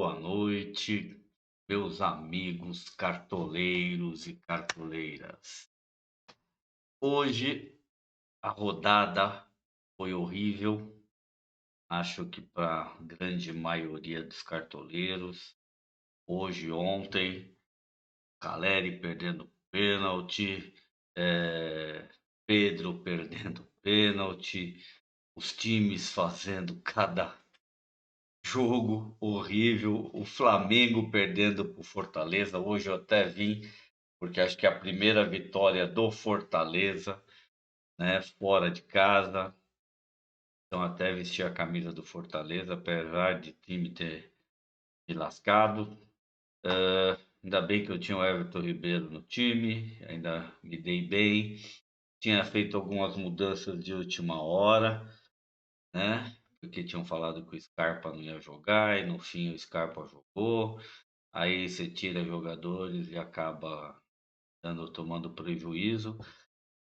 boa noite, meus amigos cartoleiros e cartoleiras. Hoje a rodada foi horrível, acho que para a grande maioria dos cartoleiros. Hoje, ontem, Caleri perdendo pênalti, Pedro perdendo pênalti, os times fazendo cada jogo horrível, o Flamengo perdendo para o Fortaleza. Hoje eu até vim, porque acho que é a primeira vitória do Fortaleza, né, fora de casa. Então até vesti a camisa do Fortaleza, apesar de time ter me lascado. Ainda bem que eu tinha o Everton Ribeiro no time, ainda me dei bem. Tinha feito algumas mudanças de última hora, né? Porque tinham falado que o Scarpa não ia jogar e no fim o Scarpa jogou. Aí você tira jogadores e acaba tomando prejuízo,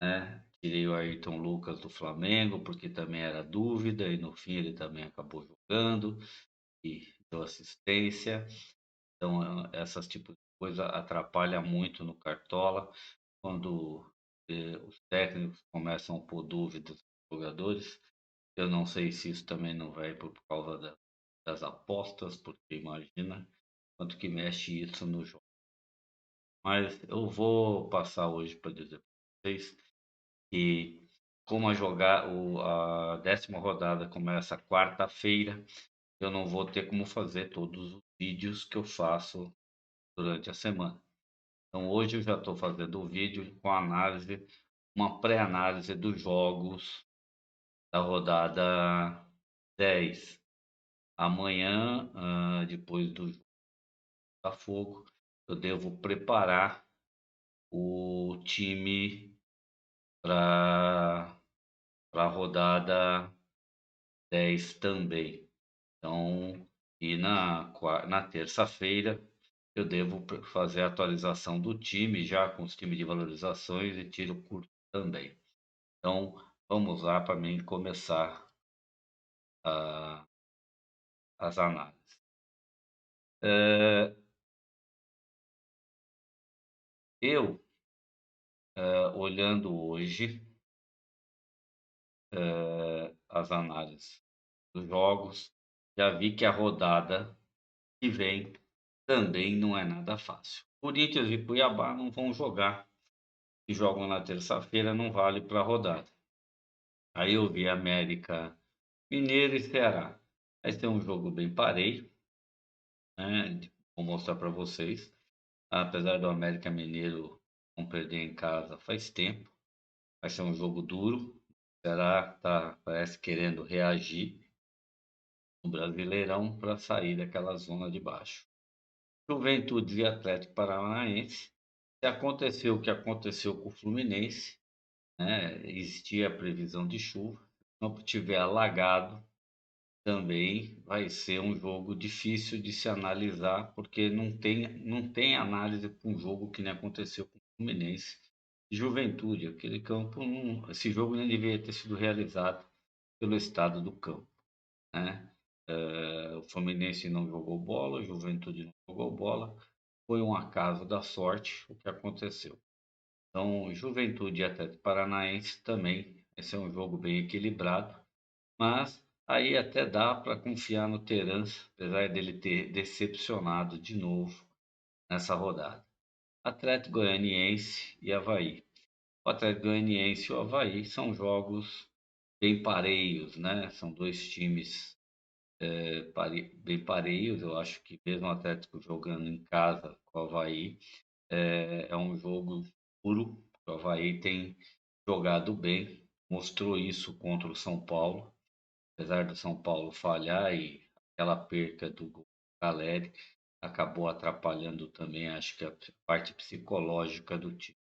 né? Tirei o Ayrton Lucas do Flamengo porque também era dúvida e no fim ele também acabou jogando e deu assistência. Então essas tipos de coisa atrapalha muito no Cartola quando os técnicos começam a pôr dúvidas nos jogadores. Eu não sei se isso também não vai por causa das apostas, porque imagina quanto que mexe isso no jogo. Mas eu vou passar hoje para dizer para vocês que como a 10ª rodada começa quarta-feira, eu não vou ter como fazer todos os vídeos que eu faço durante a semana. Então hoje eu já estou fazendo o vídeo com análise, uma pré-análise dos jogos da rodada 10. Amanhã, depois do Botafogo, eu devo preparar o time para a rodada 10 também. Então, e na terça-feira eu devo fazer a atualização do time já com os times de valorizações e tiro curto também. Então, vamos lá para mim começar as análises. Eu, olhando hoje as análises dos jogos, já vi que a rodada que vem também não é nada fácil. Corinthians e Cuiabá não vão jogar, e jogam na terça-feira, não vale para a rodada. Aí eu vi América Mineiro e Ceará. Vai ser um jogo bem pareio, né? Vou mostrar para vocês. Apesar do América Mineiro não perder em casa faz tempo, vai ser um jogo duro. O Ceará parece querendo reagir no Brasileirão para sair daquela zona de baixo. Juventude e Atlético Paranaense. Se aconteceu o que aconteceu com o Fluminense, né? Existia a previsão de chuva. Se não tiver alagado, também vai ser um jogo difícil de se analisar, porque não tem análise para um jogo que nem aconteceu com o Fluminense e Juventude. Aquele campo, esse jogo nem deveria ter sido realizado pelo estado do campo, né? O Fluminense não jogou bola, o Juventude não jogou bola. Foi um acaso da sorte o que aconteceu. Então, Juventude e Atlético Paranaense também. Esse é um jogo bem equilibrado, mas aí até dá para confiar no Terence, apesar dele ter decepcionado de novo nessa rodada. Atlético Goianiense e Avaí. O Atlético Goianiense e o Avaí são jogos bem pareios, né? São dois times bem pareios. Eu acho que mesmo o Atlético jogando em casa com o Avaí, é um jogo puro. O Avaí tem jogado bem, mostrou isso contra o São Paulo, apesar do São Paulo falhar e aquela perca do Caleri acabou atrapalhando também, acho que a parte psicológica do time.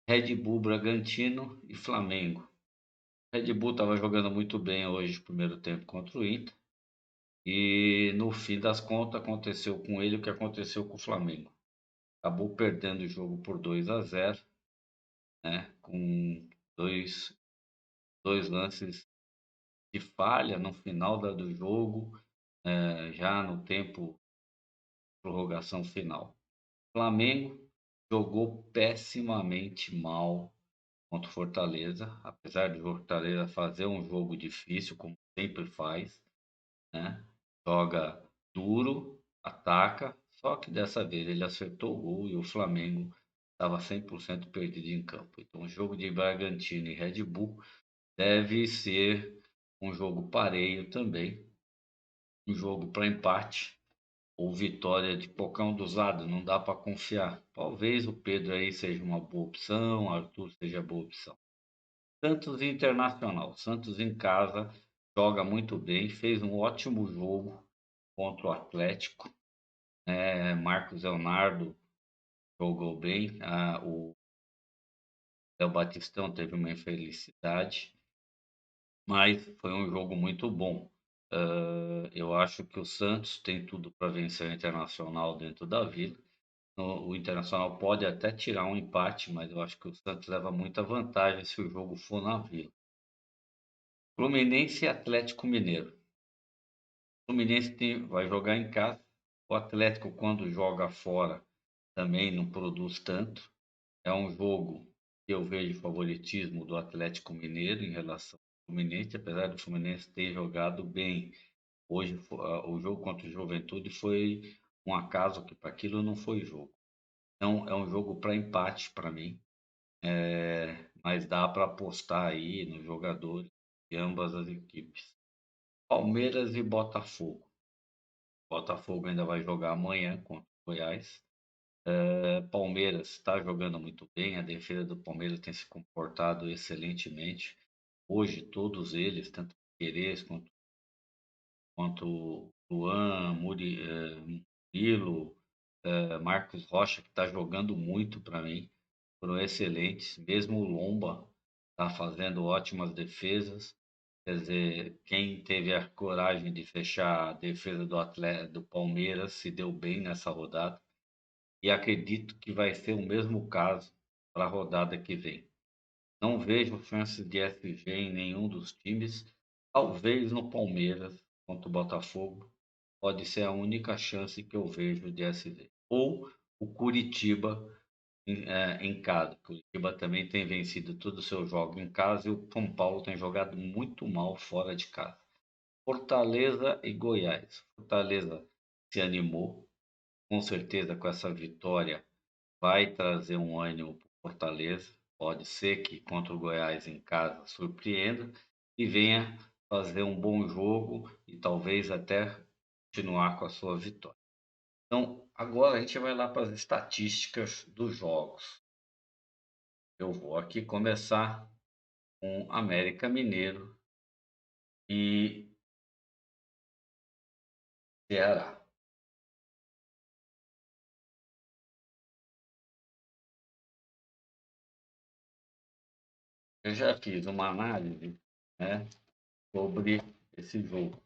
Red Bull, Bragantino e Flamengo. Red Bull estava jogando muito bem hoje, no primeiro tempo contra o Inter. E no fim das contas aconteceu com ele o que aconteceu com o Flamengo. Acabou perdendo o jogo por 2-0, né? Com dois lances de falha no final do jogo, já no tempo prorrogação final. Flamengo jogou pessimamente mal contra o Fortaleza, apesar de o Fortaleza fazer um jogo difícil, como sempre faz, né? Joga duro, ataca, só que dessa vez ele acertou o gol e o Flamengo estava 100% perdido em campo. Então, o jogo de Bragantino e Red Bull deve ser um jogo pareio também, um jogo para empate ou vitória de qualquer um dos lados, não dá para confiar. Talvez o Pedro aí seja uma boa opção, o Arthur seja boa opção. Santos Internacional. Santos em casa joga muito bem, fez um ótimo jogo contra o Atlético. Marcos Leonardo jogou bem. O Léo Batistão teve uma infelicidade, mas foi um jogo muito bom. Eu acho que o Santos tem tudo para vencer o Internacional dentro da Vila. O Internacional pode até tirar um empate, mas eu acho que o Santos leva muita vantagem se o jogo for na Vila. Fluminense e Atlético Mineiro. O Fluminense vai jogar em casa. O Atlético, quando joga fora, também não produz tanto. É um jogo que eu vejo favoritismo do Atlético Mineiro em relação ao Fluminense, apesar do Fluminense ter jogado bem. Hoje, o jogo contra o Juventude foi um acaso que para aquilo não foi jogo. Então, é um jogo para empate para mim, mas dá para apostar aí nos jogadores de ambas as equipes. Palmeiras e Botafogo. Botafogo ainda vai jogar amanhã contra o Goiás. Palmeiras está jogando muito bem, a defesa do Palmeiras tem se comportado excelentemente. Hoje, todos eles, tanto o Querez quanto o Luan, Murilo, Marcos Rocha, que está jogando muito para mim, foram excelentes. Mesmo o Lomba está fazendo ótimas defesas. Quer dizer, quem teve a coragem de fechar a defesa do Palmeiras se deu bem nessa rodada. E acredito que vai ser o mesmo caso para a rodada que vem. Não vejo chances de SG em nenhum dos times, talvez no Palmeiras contra o Botafogo, pode ser a única chance que eu vejo de SG. Ou o Curitiba em casa. O Curitiba também tem vencido todos os seus jogos em casa e o São Paulo tem jogado muito mal fora de casa. Fortaleza e Goiás. Fortaleza se animou, com certeza com essa vitória vai trazer um ânimo para o Fortaleza. Pode ser que contra o Goiás em casa surpreenda e venha fazer um bom jogo e talvez até continuar com a sua vitória. Então, agora a gente vai lá para as estatísticas dos jogos. Eu vou aqui começar com América Mineiro e Ceará. Eu já fiz uma análise, né, sobre esse jogo.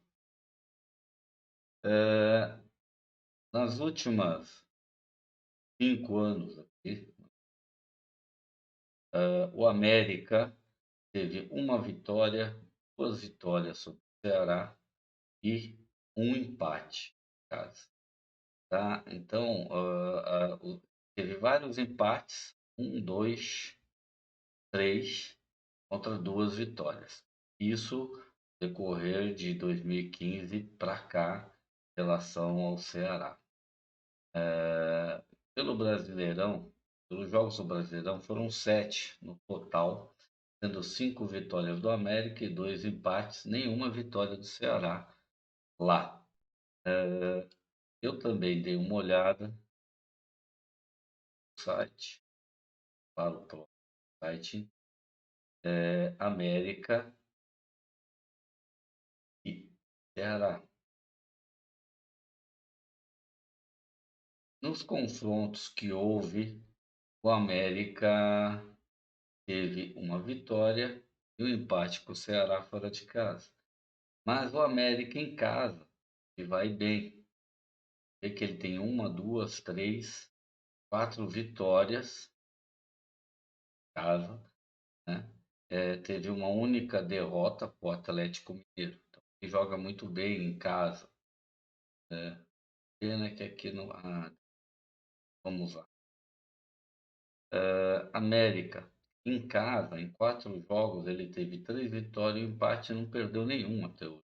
Nas últimas 5 anos aqui, o América teve uma vitória, 2 vitórias sobre o Ceará e um empate em casa, tá? Então, teve vários empates, 1, 2, 3 contra 2 vitórias. Isso decorrer de 2015 para cá, em relação ao Ceará. Pelo Brasileirão, pelos jogos do Brasileirão, foram 7 no total, sendo 5 vitórias do América e 2 empates, nenhuma vitória do Ceará lá. Eu também dei uma olhada no site, falo para o site, América e Ceará. Nos confrontos que houve, o América teve uma vitória e um empate com o Ceará fora de casa. Mas o América em casa, ele vai bem. Vê que ele tem uma, duas, três, 4 vitórias em casa, né? Teve uma única derrota para o Atlético Mineiro. Então, ele joga muito bem em casa, né? Pena que aqui não. Vamos lá. América. Em casa, em 4 jogos, ele teve 3 vitórias e um empate e não perdeu nenhum até hoje.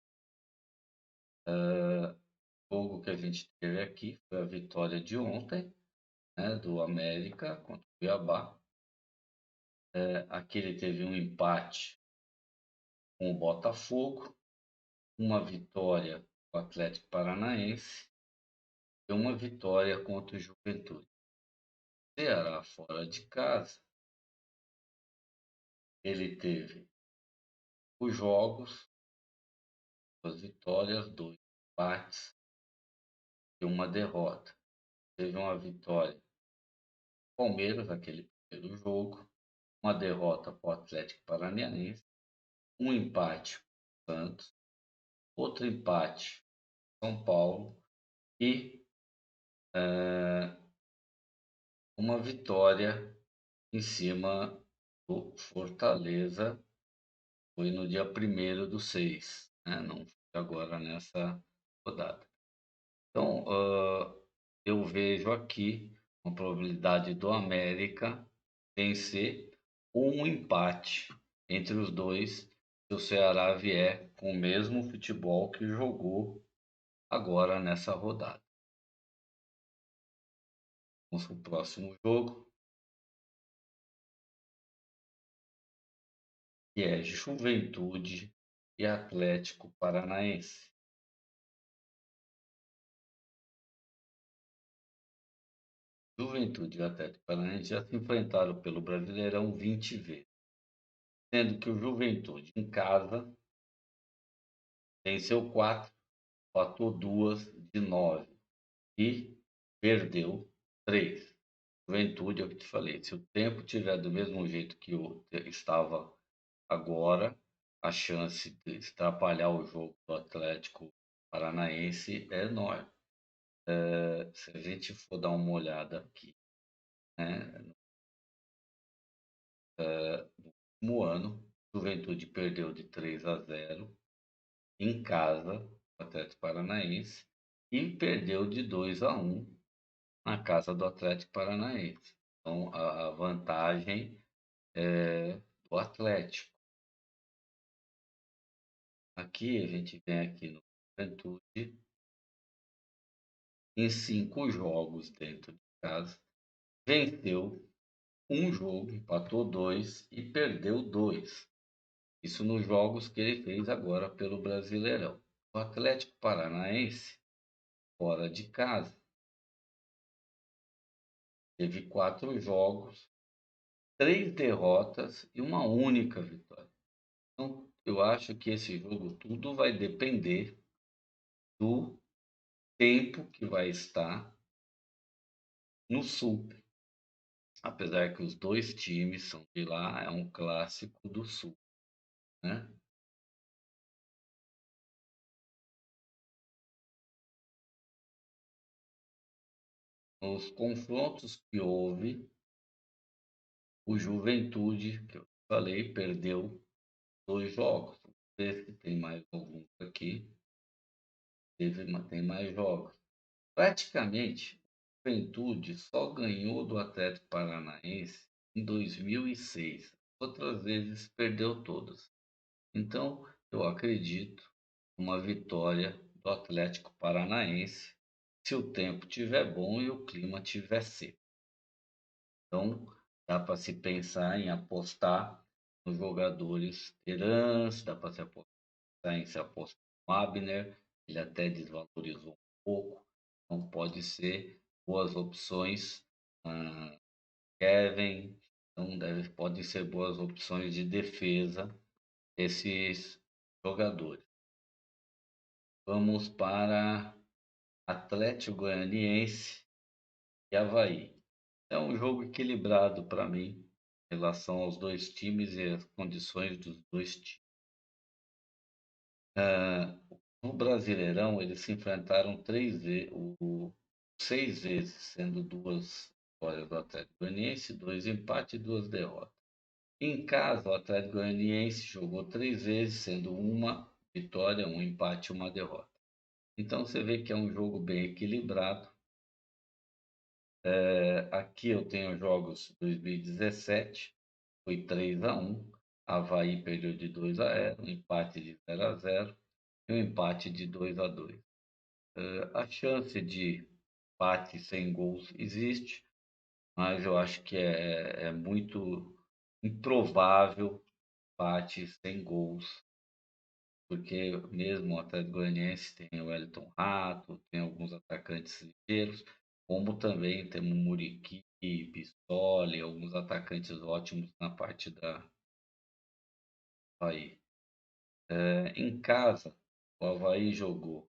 O jogo que a gente teve aqui foi a vitória de ontem, né, do América contra o Cuiabá. Aqui ele teve um empate com o Botafogo, uma vitória com o Atlético Paranaense e uma vitória contra o Juventude. Ceará fora de casa, ele teve os jogos, 2 vitórias, 2 empates e uma derrota. Teve uma vitória Palmeiras, aquele primeiro jogo, uma derrota para o Atlético Paranaense, um empate para o Santos, outro empate São Paulo e uma vitória em cima do Fortaleza. Foi no dia 1º do 6, né? Não foi agora nessa rodada. Então, eu vejo aqui uma probabilidade do América vencer ou um empate entre os dois, se o Ceará vier com o mesmo futebol que jogou agora nessa rodada. Vamos para o próximo jogo, que é Juventude e Atlético Paranaense. Juventude e Atlético Paranaense já se enfrentaram pelo Brasileirão 20 vezes, sendo que o Juventude em casa venceu 4, empatou 2 de 9 e perdeu 3. Juventude, é o que te falei, se o tempo tiver do mesmo jeito que estava agora, a chance de atrapalhar o jogo do Atlético Paranaense é enorme. Se a gente for dar uma olhada aqui, né, no último ano, Juventude perdeu de 3-0 em casa, o Atlético Paranaense, e perdeu de 2-1 na casa do Atlético Paranaense. Então, a vantagem é do Atlético. Aqui, a gente vem aqui no Juventude, em 5 jogos dentro de casa, venceu um jogo, empatou 2 e perdeu 2. Isso nos jogos que ele fez agora pelo Brasileirão. O Atlético Paranaense, fora de casa, teve 4 jogos, 3 derrotas e uma única vitória. Então, eu acho que esse jogo tudo vai depender do tempo que vai estar no Sul. Apesar que os dois times são de lá, é um clássico do Sul, né? Nos confrontos que houve, o Juventude, que eu falei, perdeu 2 jogos. Vamos ver se tem mais alguns aqui. Tem mais jogos. Praticamente, o Juventude só ganhou do Atlético Paranaense em 2006. Outras vezes perdeu todas. Então, eu acredito uma vitória do Atlético Paranaense, se o tempo tiver bom e o clima tiver seco. Então, dá para se pensar em apostar nos jogadores Terãs, dá para se apostar em se apostar no Abner, ele até desvalorizou um pouco, então pode ser boas opções. Kevin, então podem ser boas opções de defesa esses jogadores. Vamos para Atlético Goianiense e Avaí. É um jogo equilibrado para mim, em relação aos dois times e as condições dos dois times. No Brasileirão, eles se enfrentaram 6 vezes, sendo 2 vitórias do Atlético Goianiense, 2 empates e 2 derrotas. Em casa, o Atlético Goianiense jogou 3 vezes, sendo uma vitória, um empate e uma derrota. Então você vê que é um jogo bem equilibrado. Aqui eu tenho jogos 2017, foi 3-1. Avaí perdeu de 2-0, um empate de 0-0 e um empate de 2-2. A chance de empate sem gols existe, mas eu acho que é muito improvável empate sem gols, porque mesmo o Atlético Goianiense tem o Wellington Rato, tem alguns atacantes ligeiros, como também temos Muriqui, Pistole, alguns atacantes ótimos na parte da Avaí. Em casa, o Avaí jogou,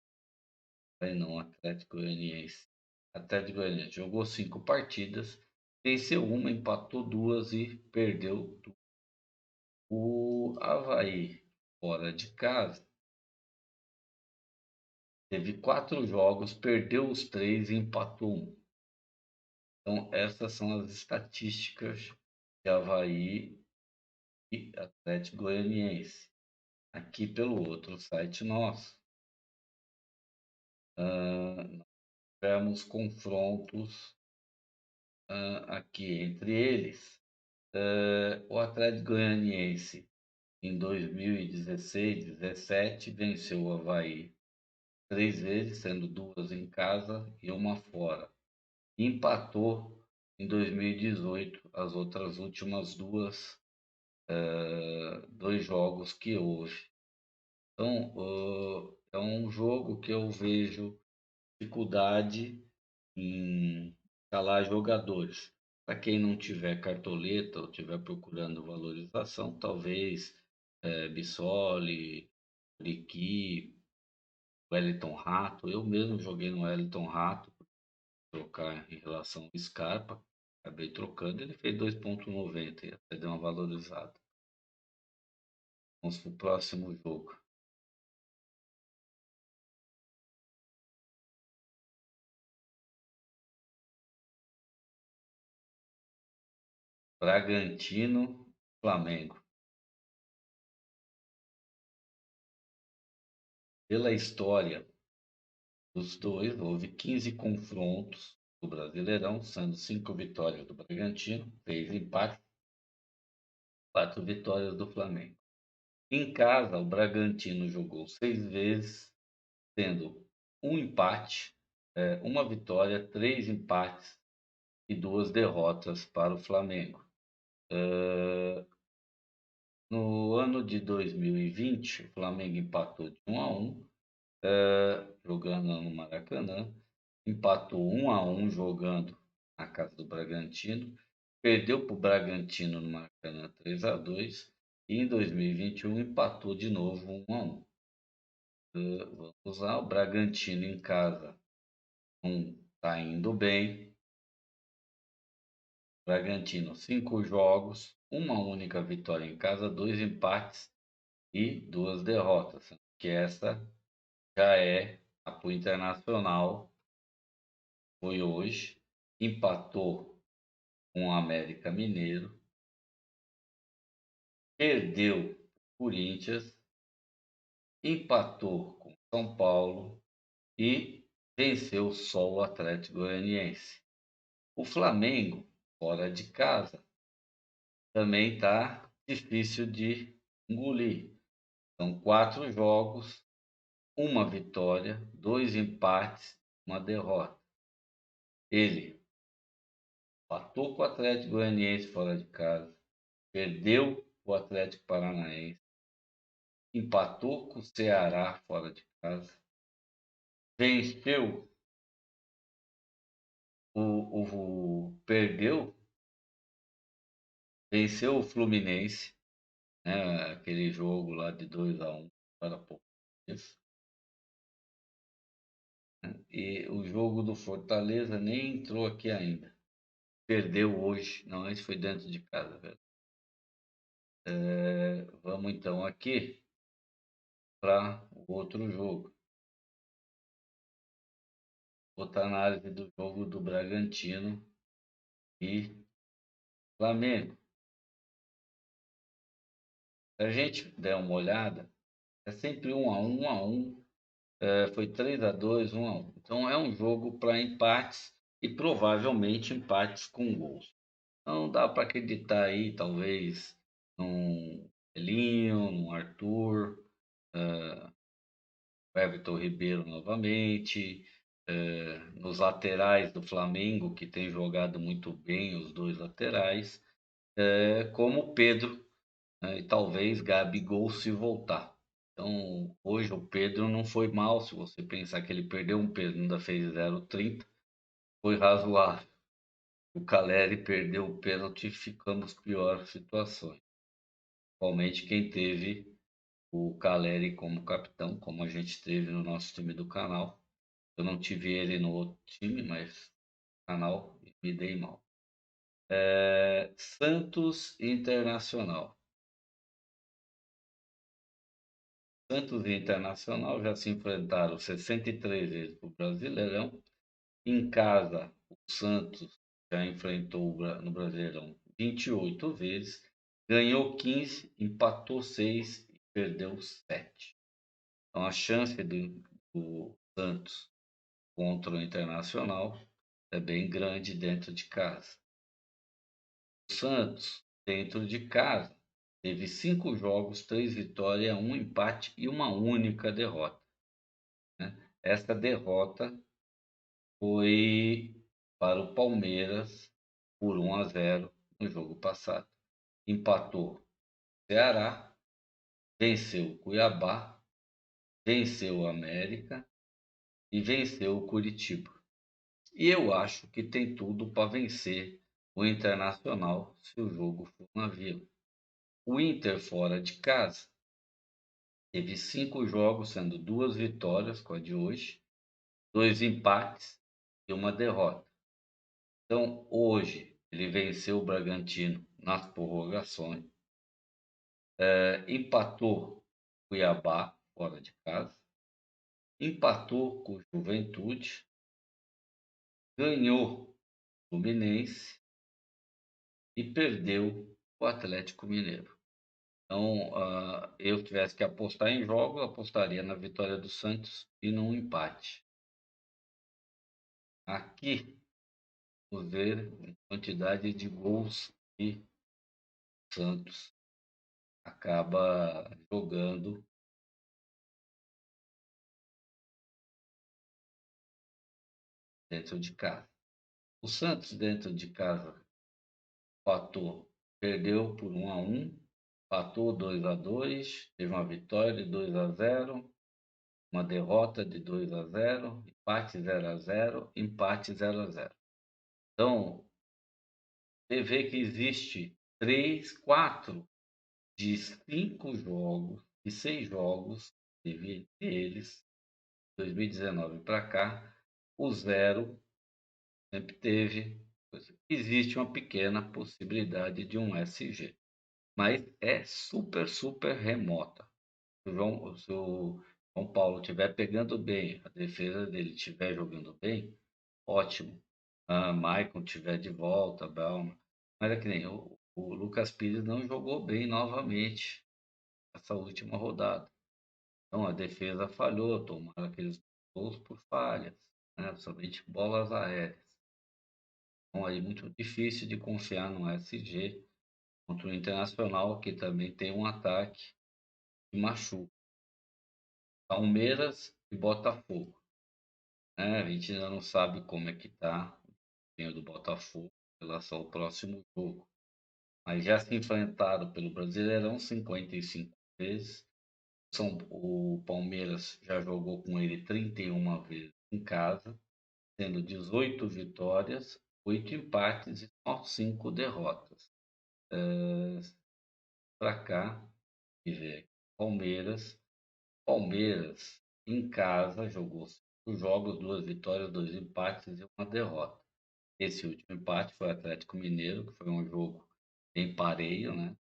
Avaí não, Atlético Goianiense. Atlético Goianiense jogou 5 partidas, venceu uma, empatou duas e perdeu duas. O Avaí, fora de casa, teve 4 jogos, perdeu os três e empatou um. Então, essas são as estatísticas de Avaí e Atlético Goianiense. Aqui pelo outro site nosso, tivemos confrontos aqui entre eles. O Atlético Goianiense em 2016, 17 venceu o Avaí 3 vezes, sendo 2 em casa e uma fora. Empatou em 2018 as outras últimas dois jogos que houve. Então, é um jogo que eu vejo dificuldade em escalar jogadores. Para quem não tiver cartoleta ou estiver procurando valorização, talvez Bissoli, Riqui, Wellington Rato. Eu mesmo joguei no Wellington Rato, trocar em relação ao Scarpa. Acabei trocando, ele fez 2,90 e até deu uma valorizada. Vamos para o próximo jogo. Bragantino, Flamengo. Pela história dos dois, houve 15 confrontos do Brasileirão, sendo 5 vitórias do Bragantino, 3 empates, 4 vitórias do Flamengo. Em casa, o Bragantino jogou 6 vezes, tendo um empate, uma vitória, 3 empates e 2 derrotas para o Flamengo. No ano de 2020, o Flamengo empatou de 1-1, jogando no Maracanã, empatou 1-1 jogando na casa do Bragantino, perdeu para o Bragantino no Maracanã 3-2 e em 2021 empatou de novo 1-1. Vamos lá, o Bragantino em casa não está indo bem. Bragantino, 5 jogos, uma única vitória em casa, 2 empates e 2 derrotas. Que essa já é a pro Internacional, foi hoje, empatou com o América Mineiro, perdeu o Corinthians, empatou com São Paulo e venceu só o Atlético Goianiense. O Flamengo, fora de casa, também está difícil de engolir. São 4 jogos, uma vitória, 2 empates, uma derrota. Ele empatou com o Atlético Goianiense fora de casa, perdeu o Atlético Paranaense, empatou com o Ceará fora de casa, venceu perdeu, venceu o Fluminense, né, aquele jogo lá de 2-1 para pouco. Isso. E o jogo do Fortaleza nem entrou aqui ainda. Perdeu hoje. Não, esse foi dentro de casa, velho. Vamos então aqui para o outro jogo. Outra análise do jogo do Bragantino e Flamengo. Se a gente der uma olhada, é sempre 1-1, 1-1. Foi 3-2, 1-1. Então é um jogo para empates e provavelmente empates com gols. Não dá para acreditar aí, talvez, num Elinho, num Arthur, Everton Ribeiro novamente, nos laterais do Flamengo, que tem jogado muito bem os dois laterais, como o Pedro, né, e talvez Gabigol se voltar. Então, hoje o Pedro não foi mal, se você pensar que ele perdeu um Pedro, ainda fez 0,30, foi razoável. O Caleri perdeu o pênalti e ficamos pior situações. Principalmente quem teve o Caleri como capitão, como a gente teve no nosso time do canal. Eu não tive ele no outro time, mas no canal me dei mal. Santos Internacional. Santos e Internacional já se enfrentaram 63 vezes no Brasileirão. Em casa, o Santos já enfrentou no Brasileirão 28 vezes, ganhou 15, empatou 6 e perdeu 7. Então a chance do Santos contra o Internacional é bem grande dentro de casa. O Santos, dentro de casa, teve 5 jogos, 3 vitórias, um empate e uma única derrota, né? Essa derrota foi para o Palmeiras por 1-0 no jogo passado. Empatou o Ceará, venceu o Cuiabá, venceu o América e venceu o Curitiba. E eu acho que tem tudo para vencer o Internacional se o jogo for na Vila. O Inter fora de casa teve 5 jogos, sendo 2 vitórias com a de hoje, 2 empates e uma derrota. Então, hoje, ele venceu o Bragantino nas prorrogações, empatou Cuiabá, fora de casa, empatou com o Juventude, ganhou o Fluminense e perdeu o Atlético Mineiro. Então, eu tivesse que apostar em jogos, apostaria na vitória do Santos e num empate. Aqui, vamos ver a quantidade de gols que o Santos acaba jogando dentro de casa. O Santos, dentro de casa, empatou, perdeu por 1-1, empatou 2-2, teve uma vitória de 2-0, uma derrota de 2-0, empate 0-0, empate 0-0. Então, você vê que existe 3, 4 de 5 jogos, de 6 jogos, teve eles, 2019 para cá, o zero sempre teve. Existe uma pequena possibilidade de um SG, mas é super, super remota. Se o João Paulo estiver pegando bem, a defesa dele estiver jogando bem, ótimo. Maicon estiver de volta, Balma. Mas é que nem o Lucas Pires não jogou bem novamente essa última rodada. Então a defesa falhou, tomaram aqueles gols por falhas, né? Somente bolas aéreas. Então aí muito difícil de confiar no SG contra o Internacional, que também tem um ataque que machuca. Palmeiras e Botafogo, né? A gente ainda não sabe como é que tá o desempenho do Botafogo em relação ao próximo jogo. Mas já se enfrentaram pelo Brasileirão 55 vezes. O Palmeiras já jogou com ele 31 vezes em casa, tendo 18 vitórias, 8 empates e só 5 derrotas. Para cá, e ver Palmeiras. Palmeiras em casa jogou 5 jogos, 2 vitórias, 2 empates e uma derrota. Esse último empate foi o Atlético Mineiro, que foi um jogo bem pareio, né?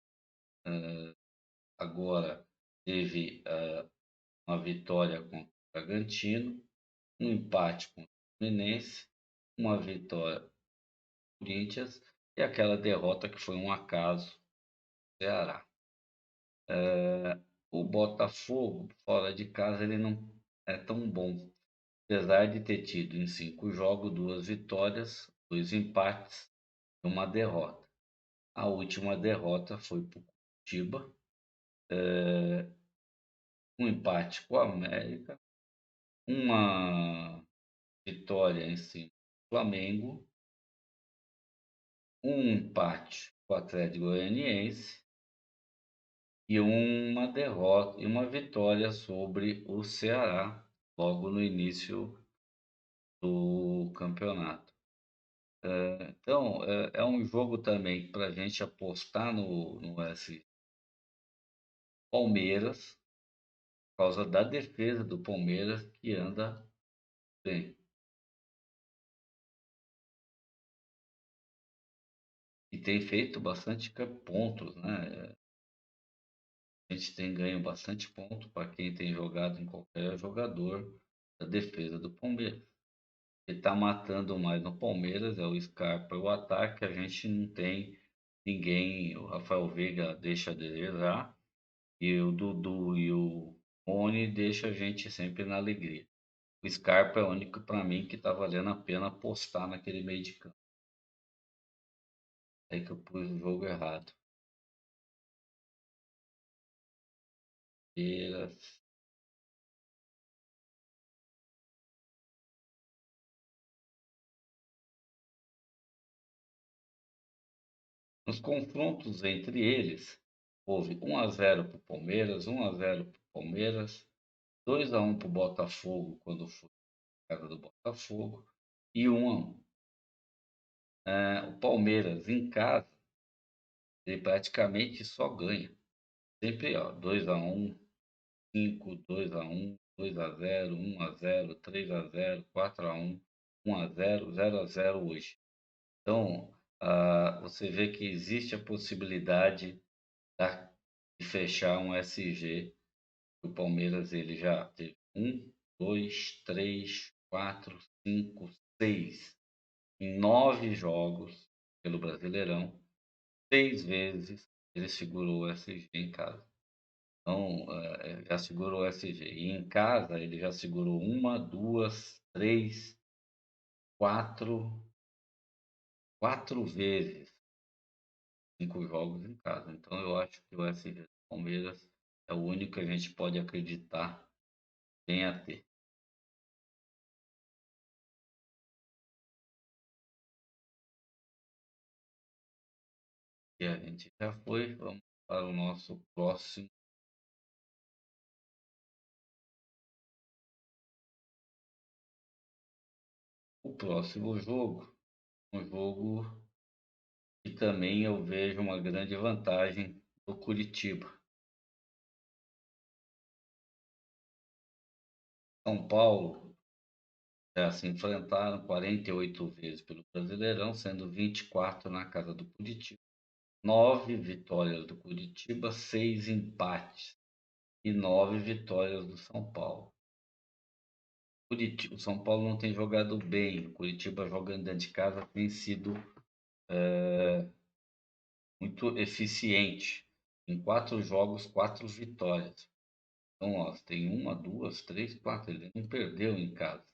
Agora teve uma vitória contra o Bragantino, um empate contra o Fluminense, uma vitória contra o Corinthians e aquela derrota que foi um acaso do Ceará. O Botafogo, fora de casa, ele não é tão bom. Apesar de ter tido em 5 jogos 2 vitórias, 2 empates e uma derrota. A última derrota foi para o Curitiba, um empate com o América, uma vitória em cima do Flamengo, um empate com o Atlético Goianiense e uma derrota e uma vitória sobre o Ceará logo no início do campeonato. Então, é um jogo também para a gente apostar no S Palmeiras, por causa da defesa do Palmeiras que anda bem. E tem feito bastante pontos, né? A gente tem ganho bastante ponto para quem tem jogado em qualquer jogador da defesa do Palmeiras. Ele está matando mais no Palmeiras, é o Scarpa e o ataque, a gente não tem ninguém, o Rafael Veiga deixa a desejar, e o Dudu e o Rony deixa a gente sempre na alegria. O Scarpa é o único para mim que está valendo a pena apostar naquele meio de campo. É que eu pus o jogo errado. Palmeiras. Nos confrontos entre eles, houve 1-0 para o Palmeiras, 1-0 para o Palmeiras, 2-1 para o Botafogo quando foi a casa do Botafogo e 1-1. O Palmeiras em casa, ele praticamente só ganha. Sempre ó, 2-1, 5, 2-1, 2-0, 1-0, 3-0, 4-1, 1-0, 0-0 hoje. Então, você vê que existe a possibilidade de fechar um SG. O Palmeiras ele já teve 1, 2, 3, 4, 5, 6 em 9 jogos pelo Brasileirão. 6 vezes ele segurou o SG em casa. Então, já segurou o SG. E em casa ele já segurou 1, 2, 3, 4 vezes 5 jogos em casa. Então eu acho que o SG do Palmeiras é o único que a gente pode acreditar em a ter. E a gente já foi, vamos para o próximo jogo, um jogo que também eu vejo uma grande vantagem do Curitiba. São Paulo já se enfrentaram 48 vezes pelo Brasileirão, sendo 24 na casa do Curitiba. 9 vitórias do Curitiba, 6 empates e 9 vitórias do São Paulo. O São Paulo não tem jogado bem. O Curitiba jogando dentro de casa tem sido muito eficiente. Em 4 jogos, 4 vitórias. Então, ó, tem 1, 2, 3, 4. Ele não perdeu em casa.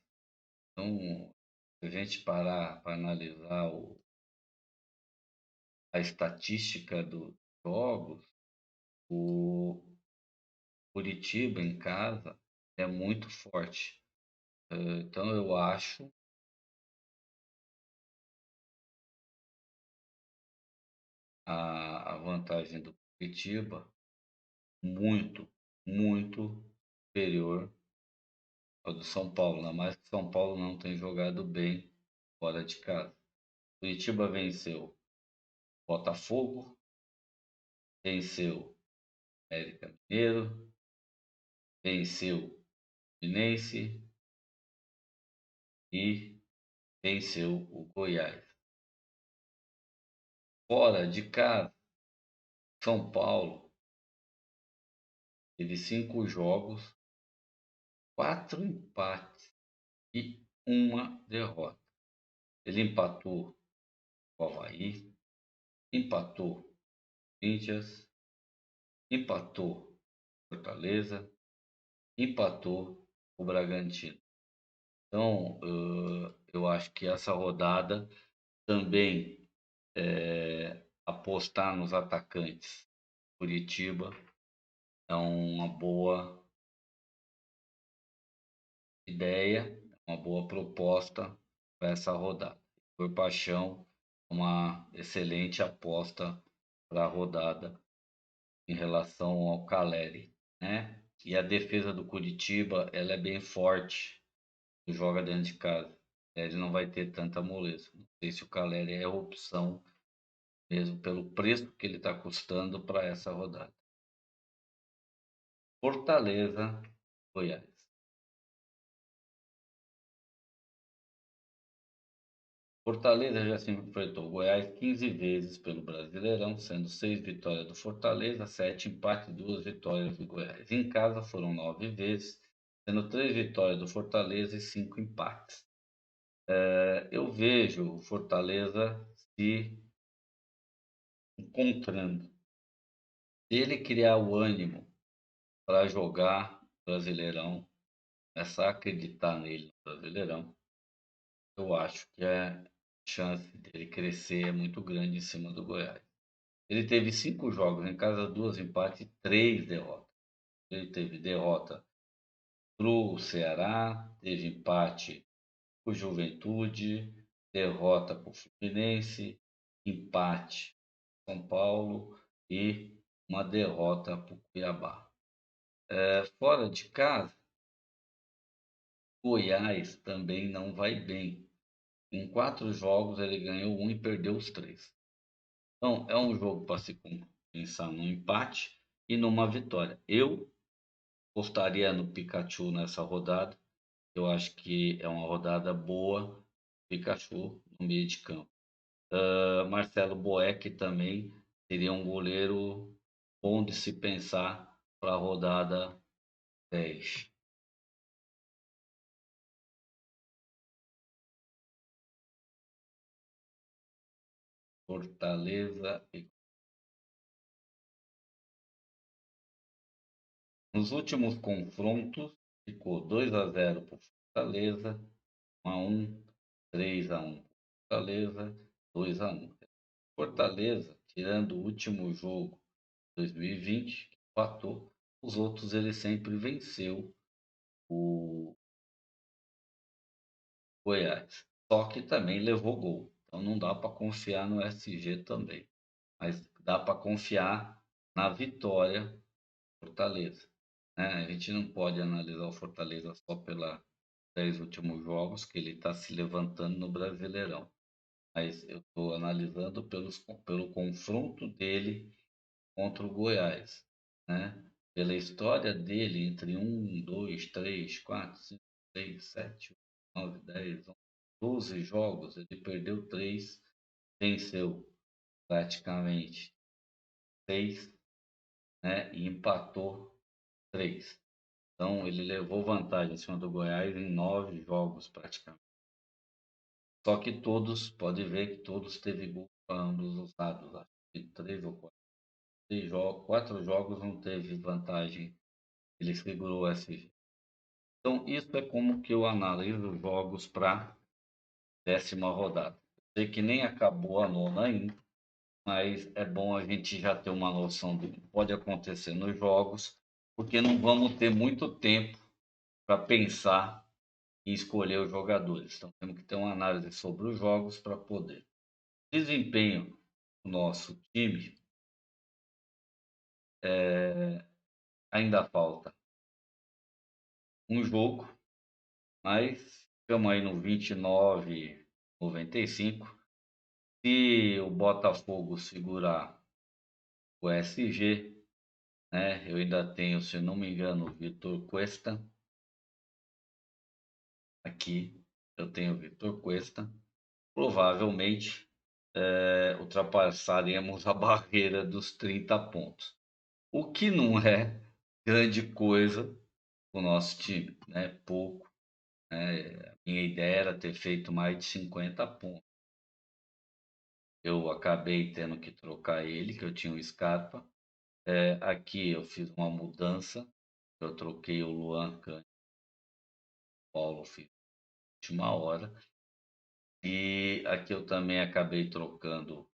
Então, se a gente parar para analisar a estatística dos jogos, o Curitiba em casa é muito forte. Então, eu acho a vantagem do Curitiba muito, muito superior ao do São Paulo. Ainda mais que São Paulo não tem jogado bem fora de casa. Curitiba venceu Botafogo, venceu América Mineiro, venceu Fluminense e venceu o Goiás. Fora de casa, São Paulo teve 5 jogos, 4 empates e uma derrota. Ele empatou com o Avaí, empatou com o Corinthians, empatou com Fortaleza, empatou o Bragantino. Então, eu acho que essa rodada também apostar nos atacantes. Curitiba é uma boa ideia, uma boa proposta para essa rodada. Por Paixão, uma excelente aposta para a rodada em relação ao Caleri, né? E a defesa do Curitiba, ela é bem forte, joga dentro de casa. Ele não vai ter tanta moleza. Não sei se o Caleri é a opção, mesmo pelo preço que ele está custando para essa rodada. Fortaleza, Goiás. Fortaleza já se enfrentou o Goiás 15 vezes pelo Brasileirão, sendo 6 vitórias do Fortaleza, 7 empates e 2 vitórias do Goiás. Em casa foram 9 vezes, sendo 3 vitórias do Fortaleza e 5 empates. Eu vejo o Fortaleza se encontrando. Se ele criar o ânimo para jogar Brasileirão, começar a acreditar nele no Brasileirão, eu acho que a chance dele crescer é muito grande em cima do Goiás. Ele teve 5 jogos em casa, 2 empates e 3 derrotas. Ele teve derrota para o Ceará, teve empate para o Juventude, derrota para o Fluminense, empate para São Paulo e uma derrota para o Cuiabá. Fora de casa, Goiás também não vai bem. Em 4 jogos ele ganhou um e perdeu os 3. Então é um jogo para se pensar num empate e numa vitória. Eu apostaria no Pikachu nessa rodada. Eu acho que é uma rodada boa. Pikachu no meio de campo. Marcelo Boeck também seria um goleiro bom de se pensar para a rodada 10. Fortaleza. Nos últimos confrontos, ficou 2-0 para o Fortaleza, 1-1, 3-1 Fortaleza, 2-1. Fortaleza, tirando o último jogo 2020, que empatou, os outros ele sempre venceu o Goiás. Só que também levou gol. Então não dá para confiar no SG também. Mas dá para confiar na vitória do Fortaleza. Né? A gente não pode analisar o Fortaleza só pelos 10 últimos jogos que ele está se levantando no Brasileirão. Mas eu estou analisando pelo confronto dele contra o Goiás, né? Pela história dele entre 12 jogos, ele perdeu 3, venceu praticamente 6, né? E empatou 3. Então ele levou vantagem em cima do Goiás em 9 jogos praticamente. Só que todos, pode ver que todos teve gol para ambos os lados. Acho que 3 ou 4. 4 jogos não teve vantagem. Ele segurou o SG. Então, isso é como que eu analiso os jogos para 10ª rodada. Sei que nem acabou a nona ainda, mas é bom a gente já ter uma noção do que pode acontecer nos jogos, porque não vamos ter muito tempo para pensar e escolher os jogadores. Então, temos que ter uma análise sobre os jogos para poder. Desempenho do nosso time, ainda falta um jogo, mas ficamos aí no 29,95. Se o Botafogo segurar o SG, né? Eu ainda tenho, se não me engano, o Vitor Cuesta. Aqui eu tenho o Vitor Cuesta. Provavelmente ultrapassaremos a barreira dos 30 pontos. O que não é grande coisa para o nosso time, né? Pouco. Né? Minha ideia era ter feito mais de 50 pontos. Eu acabei tendo que trocar ele, que eu tinha o Scarpa. Aqui eu fiz uma mudança. Eu troquei o Luan Cândido Paulo fiz na última hora. E aqui eu também acabei trocando o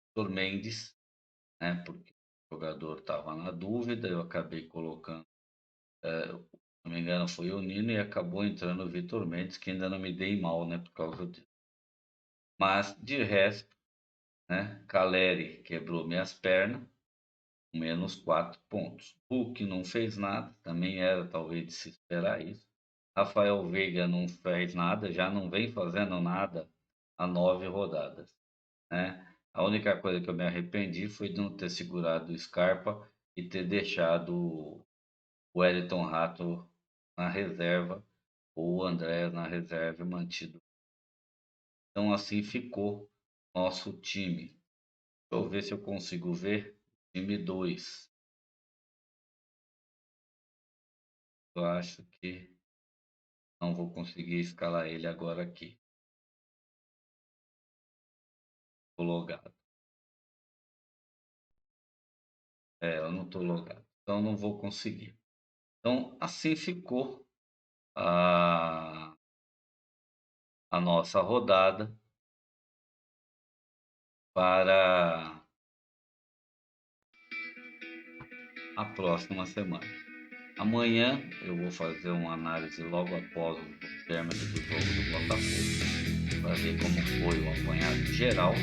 Vitor Mendes, né? Porque o jogador estava na dúvida, eu acabei colocando, se não me engano, foi o Nino e acabou entrando o Vitor Mendes, que ainda não me dei mal, né? Por causa disso. Mas de resto, né? Caleri quebrou minhas pernas, menos 4 pontos. Hulk não fez nada, também era talvez de se esperar isso. Rafael Veiga não fez nada, já não vem fazendo nada há 9 rodadas, né? A única coisa que eu me arrependi foi de não ter segurado o Scarpa e ter deixado o Wellington Rato na reserva ou o André na reserva e mantido. Então assim ficou nosso time. Deixa eu ver se eu consigo ver time 2. Eu acho que não vou conseguir escalar ele agora aqui. Tô logado. Eu não tô logado. Então não vou conseguir. Então assim ficou a, a nossa rodada para a próxima semana. Amanhã eu vou fazer uma análise logo após o término do jogo do Botafogo, para ver como foi o apanhado geral.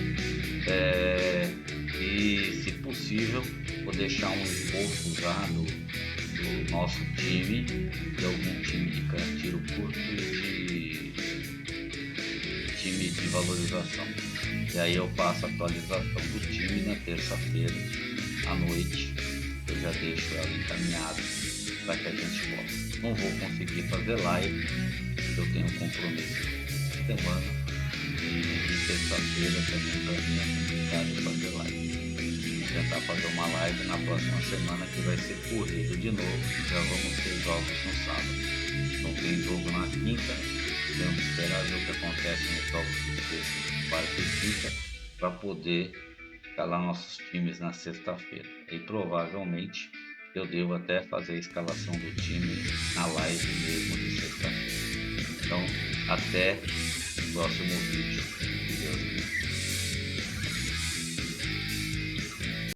E, se possível, vou deixar um esboço já do nosso time, de algum time de tiro curto e de time de valorização. E aí eu passo a atualização do time na terça-feira à noite. Eu já deixo ela encaminhada para que a gente possa. Não vou conseguir fazer live, eu tenho um compromisso de semana e terça-feira também para mim é complicado fazer live. Vou tentar fazer uma live na próxima semana que vai ser corrido de novo, já vamos ter jogos no sábado. Então tem jogo na quinta, temos que esperar ver o que acontece nos jogos de sexta, quarta e quinta para poder escalar nossos times na sexta-feira. E provavelmente eu devo até fazer a escalação do time na live mesmo de sexta-feira. Então, até o próximo vídeo. Deus.